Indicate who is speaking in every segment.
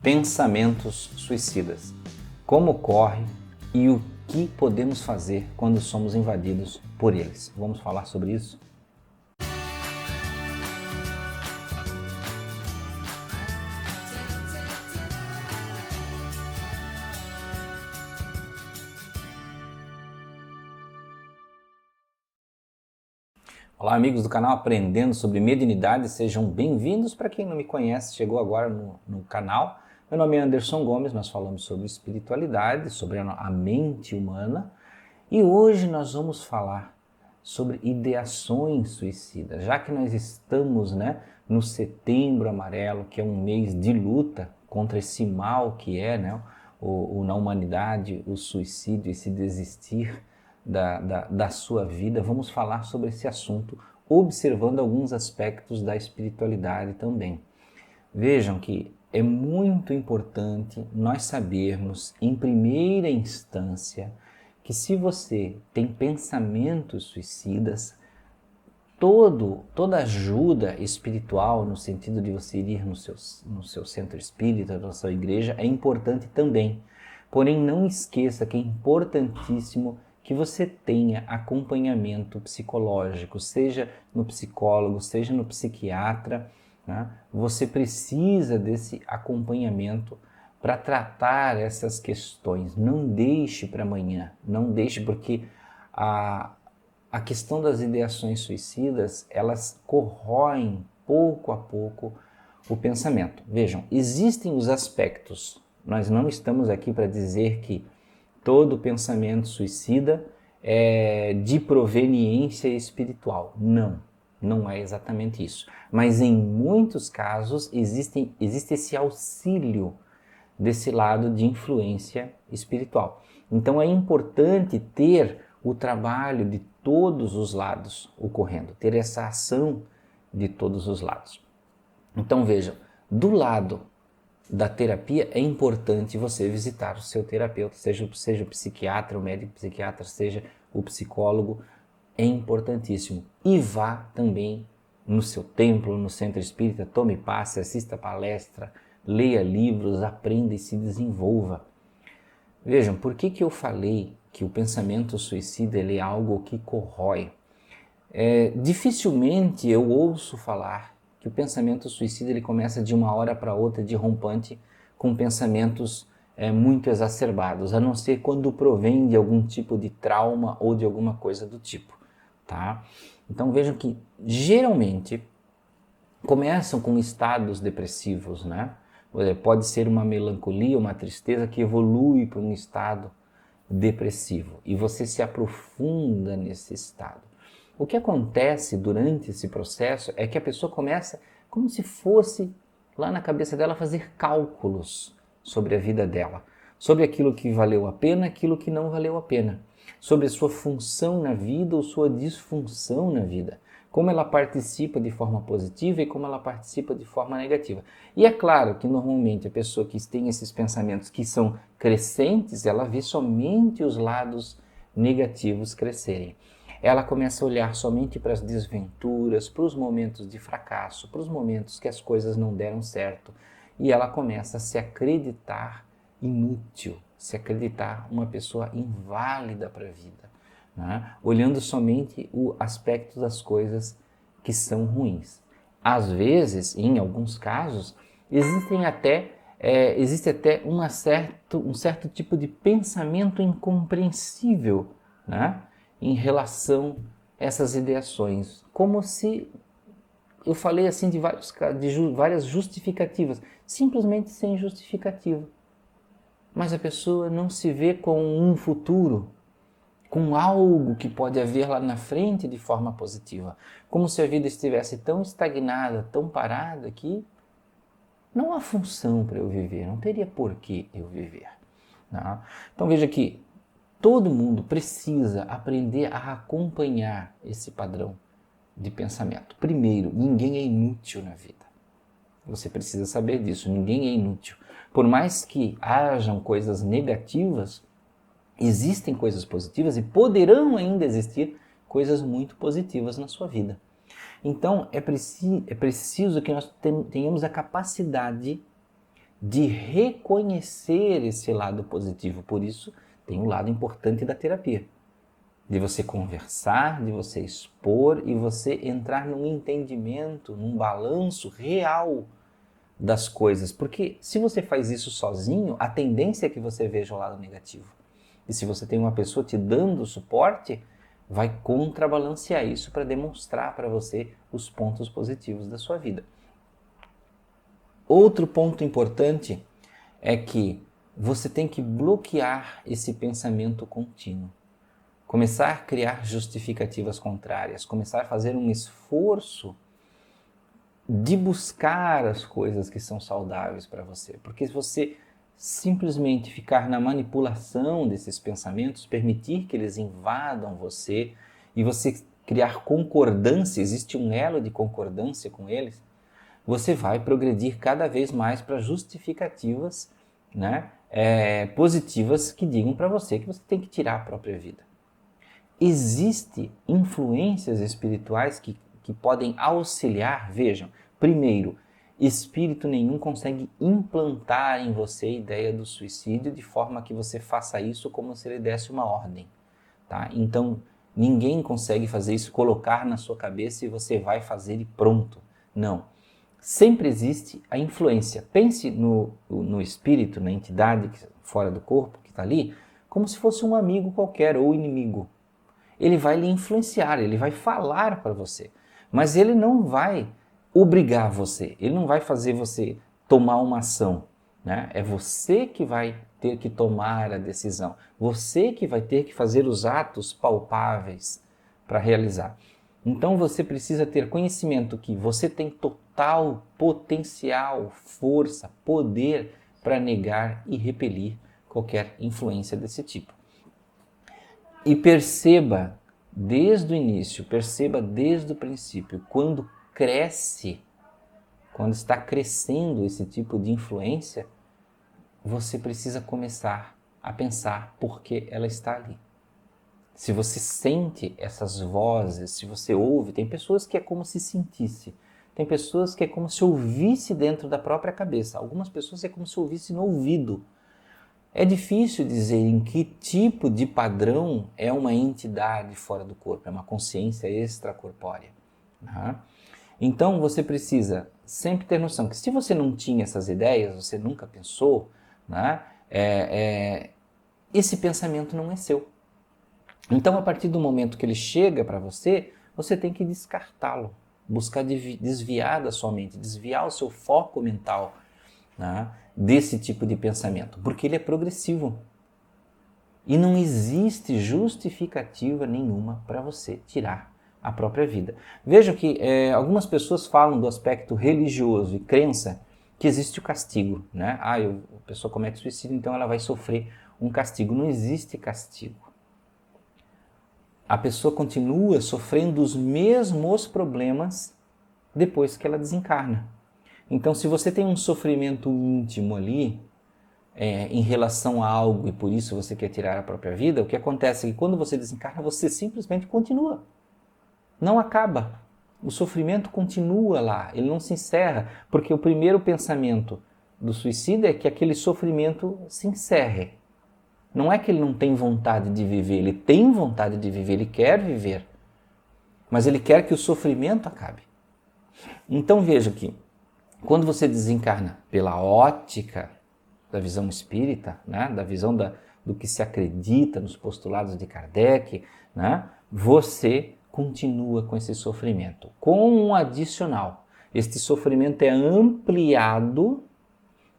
Speaker 1: Pensamentos suicidas. Como ocorre e o que podemos fazer quando somos invadidos por eles? Vamos falar sobre isso? Olá, amigos do canal Aprendendo sobre Mediunidade, sejam bem-vindos. Para quem não me conhece, chegou agora no canal. Meu nome é Anderson Gomes, nós falamos sobre espiritualidade, sobre a mente humana e hoje nós vamos falar sobre ideações suicidas. Já que nós estamos no Setembro Amarelo, que é um mês de luta contra esse mal que é na humanidade, o suicídio, esse desistir da sua vida, vamos falar sobre esse assunto, observando alguns aspectos da espiritualidade também. Vejam que é muito importante nós sabermos, em primeira instância, que se você tem pensamentos suicidas, toda ajuda espiritual, no sentido de você ir no seu centro espírita, na sua igreja, é importante também. Porém, não esqueça que é importantíssimo que você tenha acompanhamento psicológico, seja no psicólogo, seja no psiquiatra, né? Você precisa desse acompanhamento para tratar essas questões. Não deixe para amanhã, não deixe, porque a questão das ideações suicidas, elas corroem pouco a pouco o pensamento. Vejam, existem os aspectos. Nós não estamos aqui para dizer que todo pensamento suicida é de proveniência espiritual. Não é exatamente isso. Mas em muitos casos existe esse auxílio desse lado de influência espiritual. Então é importante ter o trabalho de todos os lados ocorrendo, ter essa ação de todos os lados. Então vejam, do lado da terapia é importante você visitar o seu terapeuta, seja o psiquiatra, o médico psiquiatra, seja o psicólogo, é importantíssimo. E vá também no seu templo, no centro espírita, tome passe, assista palestra, leia livros, aprenda e se desenvolva. Vejam, por que eu falei que o pensamento suicida ele é algo que corrói? Dificilmente eu ouço falar que o pensamento suicida ele começa de uma hora para outra de rompante com pensamentos muito exacerbados, a não ser quando provém de algum tipo de trauma ou de alguma coisa do tipo, tá? Então vejam que geralmente começam com estados depressivos, né? Pode ser uma melancolia, uma tristeza que evolui para um estado depressivo e você se aprofunda nesse estado. O que acontece durante esse processo é que a pessoa começa como se fosse lá na cabeça dela fazer cálculos sobre a vida dela, sobre aquilo que valeu a pena, aquilo que não valeu a pena, sobre a sua função na vida ou sua disfunção na vida, como ela participa de forma positiva e como ela participa de forma negativa. E é claro que normalmente a pessoa que tem esses pensamentos que são crescentes, ela vê somente os lados negativos crescerem. Ela começa a olhar somente para as desventuras, para os momentos de fracasso, para os momentos que as coisas não deram certo. E ela começa a se acreditar inútil, se acreditar uma pessoa inválida para a vida, né? Olhando somente o aspecto das coisas que são ruins. Às vezes, em alguns casos, existe até um certo tipo de pensamento incompreensível, né? Em relação a essas ideações, como se eu falei assim de várias justificativas, simplesmente sem justificativa. Mas a pessoa não se vê com um futuro, com algo que pode haver lá na frente de forma positiva, como se a vida estivesse tão estagnada, tão parada que não há função para eu viver, não teria por que eu viver. Não? Então veja que todo mundo precisa aprender a acompanhar esse padrão de pensamento. Primeiro, ninguém é inútil na vida. Você precisa saber disso, ninguém é inútil. Por mais que hajam coisas negativas, existem coisas positivas e poderão ainda existir coisas muito positivas na sua vida. Então, é preciso que nós tenhamos a capacidade de reconhecer esse lado positivo. Por isso, tem um lado importante da terapia. De você conversar, de você expor e você entrar num entendimento, num balanço real das coisas. Porque se você faz isso sozinho, a tendência é que você veja o lado negativo. E se você tem uma pessoa te dando suporte, vai contrabalancear isso para demonstrar para você os pontos positivos da sua vida. Outro ponto importante é que você tem que bloquear esse pensamento contínuo. Começar a criar justificativas contrárias, começar a fazer um esforço de buscar as coisas que são saudáveis para você. Porque se você simplesmente ficar na manipulação desses pensamentos, permitir que eles invadam você e você criar concordância, existe um elo de concordância com eles, você vai progredir cada vez mais para justificativas, né, positivas que digam para você que você tem que tirar a própria vida. Existem influências espirituais que podem auxiliar. Vejam, primeiro, espírito nenhum consegue implantar em você a ideia do suicídio de forma que você faça isso como se ele desse uma ordem. Tá? Então, ninguém consegue fazer isso, colocar na sua cabeça e você vai fazer e pronto. Não. Sempre existe a influência. Pense no espírito, na entidade fora do corpo que está ali, como se fosse um amigo qualquer ou inimigo. Ele vai lhe influenciar, ele vai falar para você, mas ele não vai obrigar você, ele não vai fazer você tomar uma ação, né? É você que vai ter que tomar a decisão, você que vai ter que fazer os atos palpáveis para realizar. Então você precisa ter conhecimento que você tem total potencial, força, poder para negar e repelir qualquer influência desse tipo. E perceba desde o início, perceba desde o princípio, quando cresce, quando está crescendo esse tipo de influência, você precisa começar a pensar por que ela está ali. Se você sente essas vozes, se você ouve, tem pessoas que é como se sentisse, tem pessoas que é como se ouvisse dentro da própria cabeça, algumas pessoas é como se ouvisse no ouvido. É difícil dizer em que tipo de padrão é uma entidade fora do corpo, é uma consciência extracorpórea. Né? Então você precisa sempre ter noção que se você não tinha essas ideias, você nunca pensou, né? Esse pensamento não é seu. Então a partir do momento que ele chega para você, você tem que descartá-lo, buscar desviar da sua mente, desviar o seu foco mental, né, desse tipo de pensamento, porque ele é progressivo e não existe justificativa nenhuma para você tirar a própria vida. Vejam que algumas pessoas falam do aspecto religioso e crença que existe o castigo, né? A pessoa comete suicídio, então ela vai sofrer um castigo. Não existe castigo. A pessoa continua sofrendo os mesmos problemas depois que ela desencarna. Então, se você tem um sofrimento íntimo ali, em relação a algo e por isso você quer tirar a própria vida, o que acontece é que quando você desencarna, você simplesmente continua. Não acaba. O sofrimento continua lá, ele não se encerra, porque o primeiro pensamento do suicida é que aquele sofrimento se encerre. Não é que ele não tem vontade de viver, ele tem vontade de viver, ele quer viver, mas ele quer que o sofrimento acabe. Então veja que quando você desencarna pela ótica da visão espírita, né, da visão do que se acredita nos postulados de Kardec, né, você continua com esse sofrimento, com um adicional. Este sofrimento é ampliado.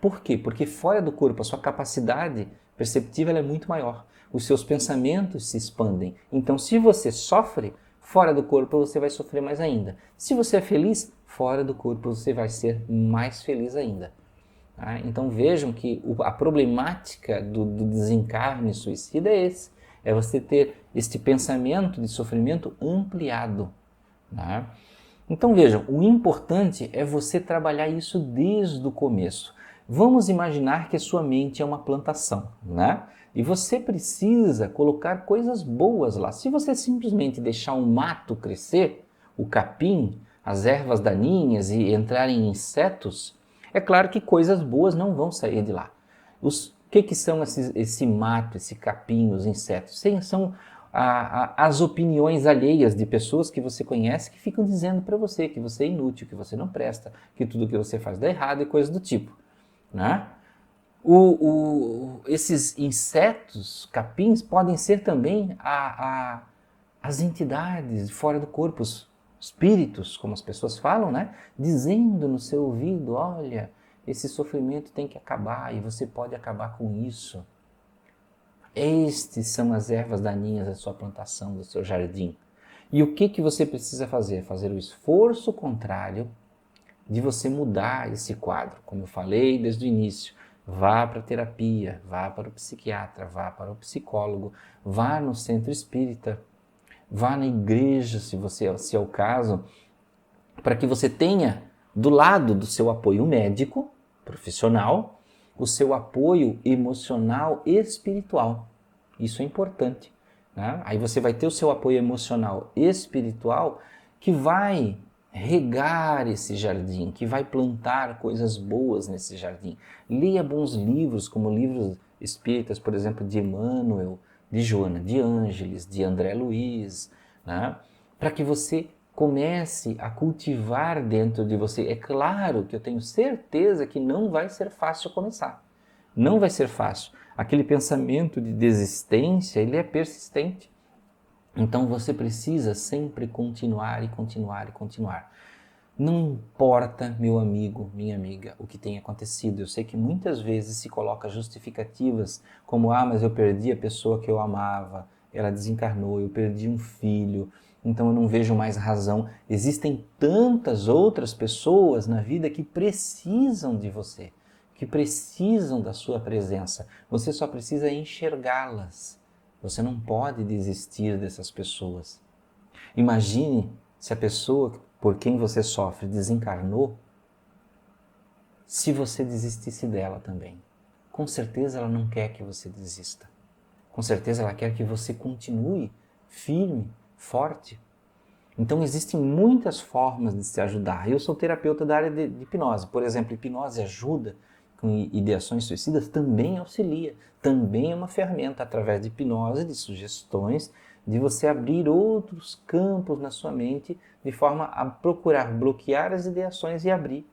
Speaker 1: Por quê? Porque fora do corpo a sua capacidade perceptiva ela é muito maior. Os seus pensamentos se expandem. Então, se você sofre, fora do corpo você vai sofrer mais ainda. Se você é feliz, fora do corpo você vai ser mais feliz ainda. Tá? Então vejam que a problemática do desencarne suicida é esse. É você ter este pensamento de sofrimento ampliado. Tá? Então vejam, o importante é você trabalhar isso desde o começo. Vamos imaginar que a sua mente é uma plantação, né? E você precisa colocar coisas boas lá. Se você simplesmente deixar um mato crescer, o capim, as ervas daninhas e entrarem insetos, É claro que coisas boas não vão sair de lá. O que são esse mato, esse capim, os insetos? São as opiniões alheias de pessoas que você conhece que ficam dizendo para você que você é inútil, que você não presta, que tudo que você faz dá errado e coisas do tipo, né? Esses insetos, capins, podem ser também as entidades fora do corpo, os espíritos, como as pessoas falam, né? Dizendo no seu ouvido, olha, esse sofrimento tem que acabar e você pode acabar com isso. Estes são as ervas daninhas da sua plantação, do seu jardim. E o que você precisa fazer? Fazer o esforço contrário de você mudar esse quadro. Como eu falei desde o início, vá para a terapia, vá para o psiquiatra, vá para o psicólogo, vá no centro espírita, vá na igreja, se é o caso, para que você tenha do lado do seu apoio médico, profissional, o seu apoio emocional e espiritual. Isso é importante, né? Aí você vai ter o seu apoio emocional e espiritual que vai regar esse jardim, que vai plantar coisas boas nesse jardim. Leia bons livros, como livros espíritas, por exemplo, de Emmanuel, de Joana de Ângeles, de André Luiz, né? Para que você comece a cultivar dentro de você. É claro que eu tenho certeza que não vai ser fácil começar. Não vai ser fácil. Aquele pensamento de desistência, ele é persistente. Então você precisa sempre continuar e continuar e continuar. Não importa, meu amigo, minha amiga, o que tenha acontecido. Eu sei que muitas vezes se coloca justificativas como, mas eu perdi a pessoa que eu amava, ela desencarnou, eu perdi um filho, então eu não vejo mais razão. Existem tantas outras pessoas na vida que precisam de você, que precisam da sua presença. Você só precisa enxergá-las. Você não pode desistir dessas pessoas. Imagine se a pessoa por quem você sofre desencarnou, se você desistisse dela também. Com certeza ela não quer que você desista. Com certeza ela quer que você continue firme, forte. Então existem muitas formas de se ajudar. Eu sou terapeuta da área de hipnose. Por exemplo, hipnose ajuda com ideações suicidas, também auxilia. Também é uma ferramenta através de hipnose, de sugestões, de você abrir outros campos na sua mente de forma a procurar bloquear as ideações e abrir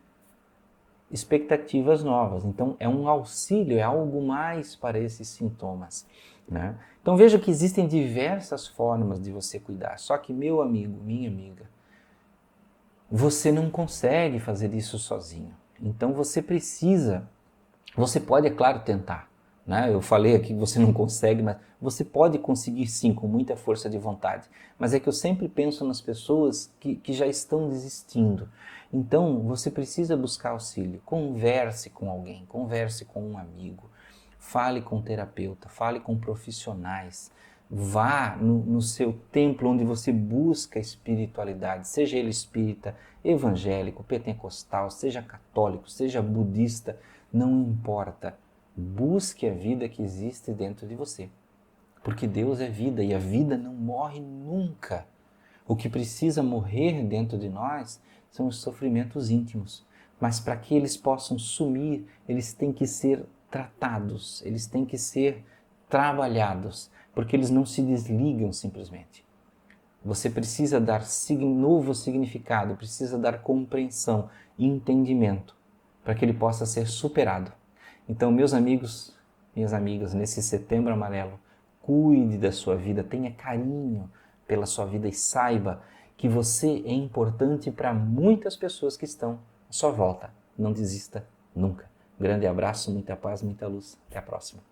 Speaker 1: expectativas novas. Então é um auxílio, é algo mais para esses sintomas, né? Então veja que existem diversas formas de você cuidar. Só que, meu amigo, minha amiga, você não consegue fazer isso sozinho. Então você pode, é claro, tentar, né? Eu falei aqui que você não consegue, mas você pode conseguir sim, com muita força de vontade. Mas é que eu sempre penso nas pessoas que já estão desistindo. Então você precisa buscar auxílio. Converse com alguém, converse com um amigo, fale com um terapeuta, fale com profissionais. Vá no seu templo onde você busca espiritualidade, seja ele espírita, evangélico, pentecostal, seja católico, seja budista, não importa. Busque a vida que existe dentro de você. Porque Deus é vida e a vida não morre nunca. O que precisa morrer dentro de nós são os sofrimentos íntimos. Mas para que eles possam sumir, eles têm que ser tratados, eles têm que ser trabalhados, porque eles não se desligam simplesmente. Você precisa dar novo significado, precisa dar compreensão e entendimento para que ele possa ser superado. Então, meus amigos, minhas amigas, nesse Setembro Amarelo, cuide da sua vida, tenha carinho pela sua vida e saiba que você é importante para muitas pessoas que estão à sua volta. Não desista nunca. Grande abraço, muita paz, muita luz. Até a próxima.